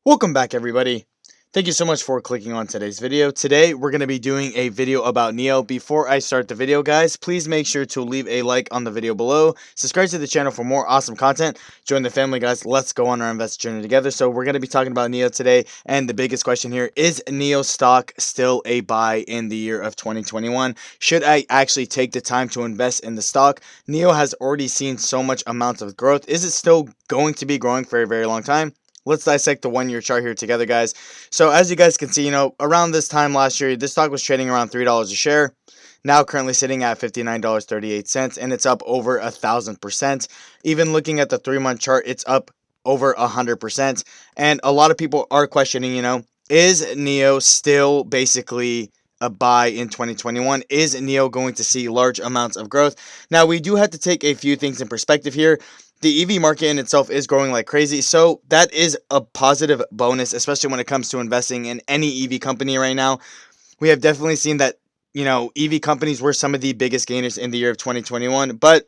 Welcome back, everybody. Thank you so much for clicking on today's video. Today, we're going to be doing a video about Nio. Before I start the video, guys, please make sure to leave a like on the video below. Subscribe to the channel for more awesome content. Join the family, guys. Let's go on our invest journey together. So we're going to be talking about Nio today. And the biggest question here, is Nio stock still a buy in the year of 2021? Should I actually take the time to invest in the stock? Nio has already seen so much amounts of growth. Is it still going to be growing for a very long time? Let's dissect the one-year chart here together, guys. So as you guys can see, around this time last year, this stock was trading around $3 a share. Now currently sitting at $59.38, and it's up over 1,000%. Even looking at the 3-month chart, it's up over 100%. And a lot of people are questioning, is Nio still basically a buy in 2021? Is Nio going to see large amounts of growth? Now, we do have to take a few things in perspective here. The EV market in itself is growing like crazy, so that is a positive bonus, especially when it comes to investing in any EV company right now. We have definitely seen that, EV companies were some of the biggest gainers in the year of 2021, but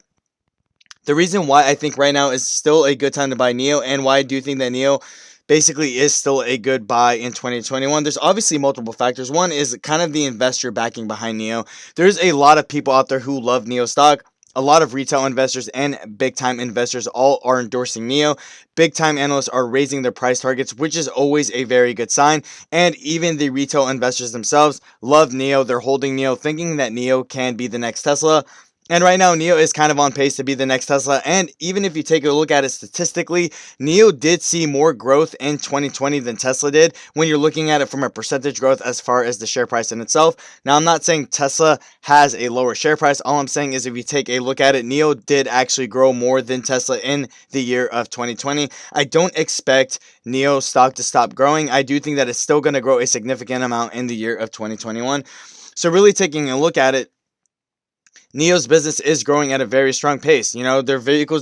the reason why I think right now is still a good time to buy Nio, and why I do think that Nio basically is still a good buy in 2021. There's obviously multiple factors. One is kind of the investor backing behind Nio. There's a lot of people out there who love Nio stock. A lot of retail investors and big-time investors all are endorsing Nio. Big-time analysts are raising their price targets, which is always a very good sign. And even the retail investors themselves love Nio. They're holding Nio, thinking that Nio can be the next Tesla. And right now, Nio is kind of on pace to be the next Tesla. And even if you take a look at it statistically, Nio did see more growth in 2020 than Tesla did when you're looking at it from a percentage growth as far as the share price in itself. Now, I'm not saying Tesla has a lower share price. All I'm saying is if you take a look at it, Nio did actually grow more than Tesla in the year of 2020. I don't expect Nio stock to stop growing. I do think that it's still going to grow a significant amount in the year of 2021. So really taking a look at it, Nio's business is growing at a very strong pace. Their vehicle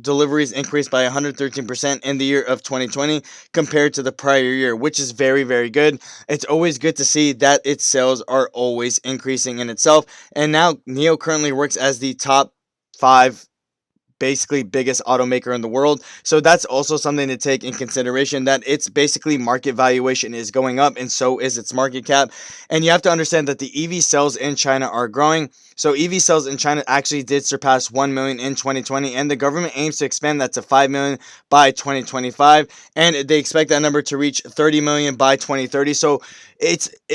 deliveries increased by 113% in the year of 2020 compared to the prior year, which is very, very good. It's always good to see that its sales are always increasing in itself. And now Nio currently works as the top 5 basically biggest automaker in the world. So that's also something to take in consideration, that its basically market valuation is going up, and so is its market cap. And you have to understand that the EV sales in China are growing. So EV sales in China actually did surpass 1 million in 2020, and the government aims to expand that to 5 million by 2025, and they expect that number to reach 30 million by 2030. So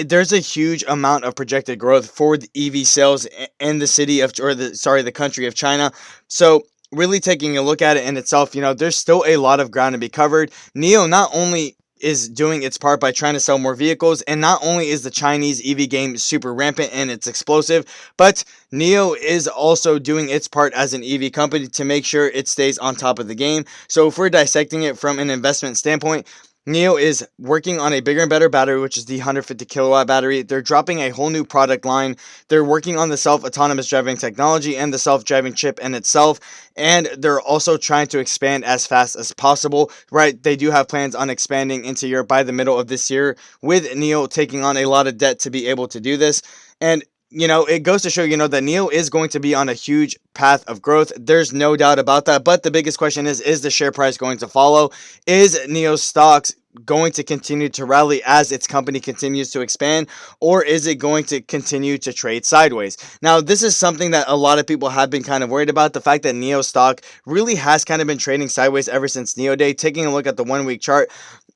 there's a huge amount of projected growth for the EV sales in the country of China. So really taking a look at it in itself, there's still a lot of ground to be covered. Nio not only is doing its part by trying to sell more vehicles, and not only is the Chinese EV game super rampant and it's explosive, but Nio is also doing its part as an EV company to make sure it stays on top of the game. So if we're dissecting it from an investment standpoint, Nio is working on a bigger and better battery, which is the 150 kilowatt battery. They're dropping a whole new product line. They're working on the self-autonomous driving technology and the self-driving chip in itself. And they're also trying to expand as fast as possible, right? They do have plans on expanding into Europe by the middle of this year, with Nio taking on a lot of debt to be able to do this. And it goes to show, that Nio is going to be on a huge path of growth. There's no doubt about that. But the biggest question is the share price going to follow? Is Nio stocks going to continue to rally as its company continues to expand, or is it going to continue to trade sideways? Now, this is something that a lot of people have been kind of worried about, the fact that Nio stock really has kind of been trading sideways ever since Nio Day. Taking a look at the 1-week chart,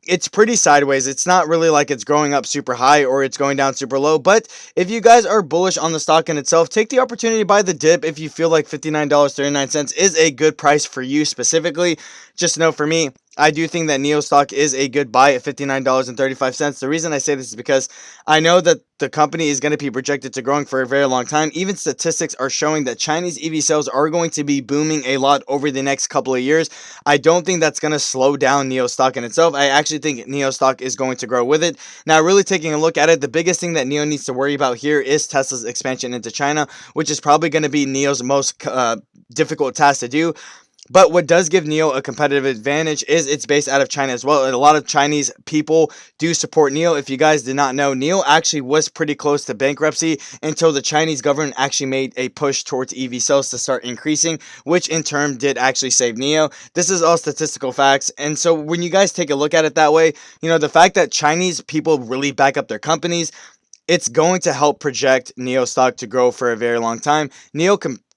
it's pretty sideways. It's not really like it's growing up super high or it's going down super low. But if you guys are bullish on the stock in itself, take the opportunity to buy the dip if you feel like $59.39 is a good price for you specifically. Just know, for me, I do think that Nio stock is a good buy at $59.35. The reason I say this is because I know that the company is going to be projected to growing for a very long time. Even statistics are showing that Chinese EV sales are going to be booming a lot over the next couple of years. I don't think that's going to slow down Nio stock in itself. I actually think Nio stock is going to grow with it. Now, really taking a look at it, the biggest thing that Nio needs to worry about here is Tesla's expansion into China, which is probably going to be Nio's most difficult task to do. But what does give Nio a competitive advantage is it's based out of China as well. And a lot of Chinese people do support Nio. If you guys did not know, Nio actually was pretty close to bankruptcy until the Chinese government actually made a push towards EV sales to start increasing, which in turn did actually save Nio. This is all statistical facts. And so when you guys take a look at it that way, the fact that Chinese people really back up their companies, it's going to help project Nio stock to grow for a very long time.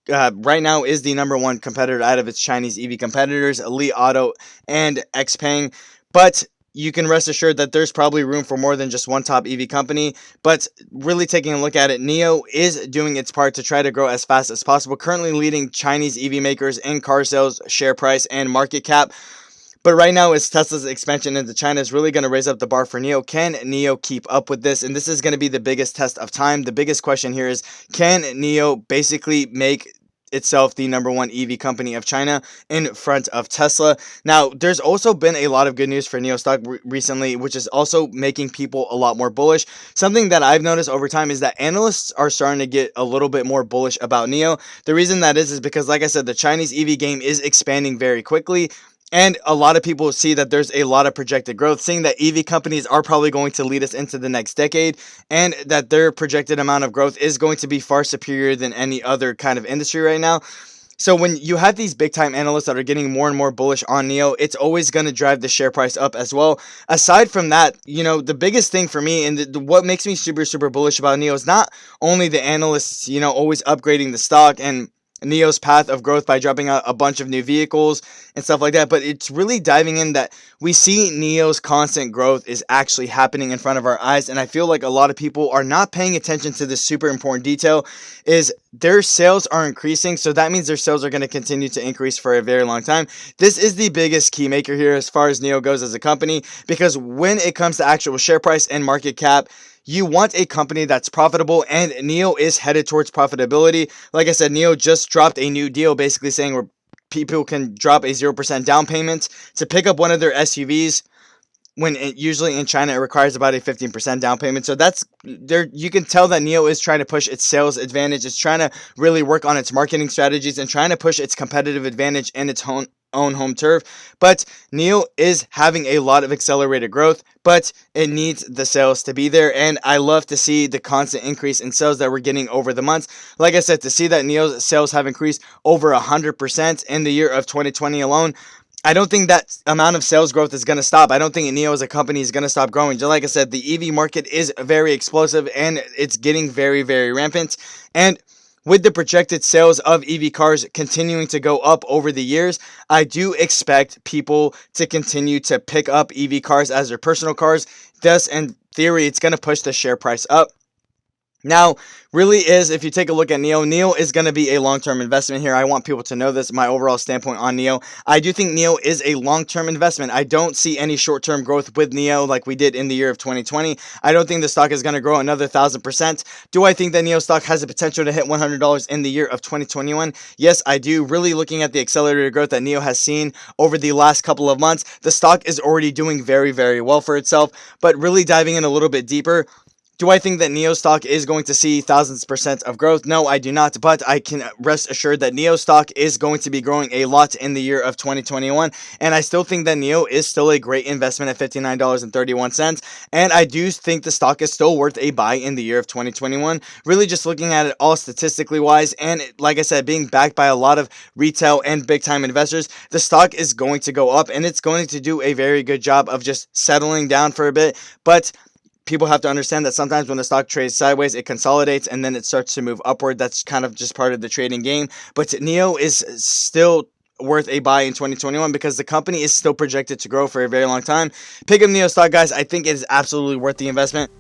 Right now is the number one competitor out of its Chinese EV competitors, Li Auto and Xpeng. But you can rest assured that there's probably room for more than just one top EV company. But really taking a look at it, Nio is doing its part to try to grow as fast as possible, currently leading Chinese EV makers in car sales, share price, and market cap. But right now, it's Tesla's expansion into China is really going to raise up the bar for Nio. Can Nio keep up with this? And this is going to be the biggest test of time. The biggest question here is, can Nio basically make itself the number one EV company of China in front of Tesla? Now, there's also been a lot of good news for Nio stock recently, which is also making people a lot more bullish. Something that I've noticed over time is that analysts are starting to get a little bit more bullish about Nio. The reason that is because, like I said, the Chinese EV game is expanding very quickly. And a lot of people see that there's a lot of projected growth, seeing that EV companies are probably going to lead us into the next decade, and that their projected amount of growth is going to be far superior than any other kind of industry right now. So when you have these big time analysts that are getting more and more bullish on Nio, it's always going to drive the share price up as well. Aside from that, the biggest thing for me and what makes me super, super bullish about Nio is not only the analysts, always upgrading the stock and Nio's path of growth by dropping out a bunch of new vehicles and stuff like that, but it's really diving in that we see Nio's constant growth is actually happening in front of our eyes. And I feel like a lot of people are not paying attention to this super important detail, is their sales are increasing. So that means their sales are going to continue to increase for a very long time. This is the biggest key maker here as far as Nio goes as a company, because when it comes to actual share price and market cap, you want a company that's profitable, and Nio is headed towards profitability. Like I said, Nio just dropped a new deal basically saying where people can drop a 0% down payment to pick up one of their SUVs, when usually in China it requires about a 15% down payment. So that's there. You can tell that Nio is trying to push its sales advantage. It's trying to really work on its marketing strategies and trying to push its competitive advantage in its own home turf. But Nio is having a lot of accelerated growth, but it needs the sales to be there. And I love to see the constant increase in sales that we're getting over the months. Like I said, to see that Nio's sales have increased over 100% in the year of 2020 alone, I don't think that amount of sales growth is going to stop. I don't think Nio as a company is going to stop growing. Just like I said, the EV market is very explosive and it's getting very, very rampant. And with the projected sales of EV cars continuing to go up over the years, I do expect people to continue to pick up EV cars as their personal cars. Thus, in theory, it's going to push the share price up. Now, really is, if you take a look at Nio is going to be a long-term investment here. I want people to know this, my overall standpoint on Nio. I do think Nio is a long-term investment. I don't see any short-term growth with Nio like we did in the year of 2020. I don't think the stock is going to grow another 1,000%. Do I think that Nio stock has the potential to hit $100 in the year of 2021? Yes, I do. Really looking at the accelerated growth that Nio has seen over the last couple of months, the stock is already doing very, very well for itself. But really diving in a little bit deeper, do I think that Nio stock is going to see thousands % of growth? No, I do not, but I can rest assured that Nio stock is going to be growing a lot in the year of 2021, and I still think that Nio is still a great investment at $59.31, and I do think the stock is still worth a buy in the year of 2021, really just looking at it all statistically wise, and like I said, being backed by a lot of retail and big time investors, the stock is going to go up, and it's going to do a very good job of just settling down for a bit, but people have to understand that sometimes when the stock trades sideways, it consolidates and then it starts to move upward. That's kind of just part of the trading game. But Nio is still worth a buy in 2021 because the company is still projected to grow for a very long time. Pick up Nio stock, guys. I think it is absolutely worth the investment.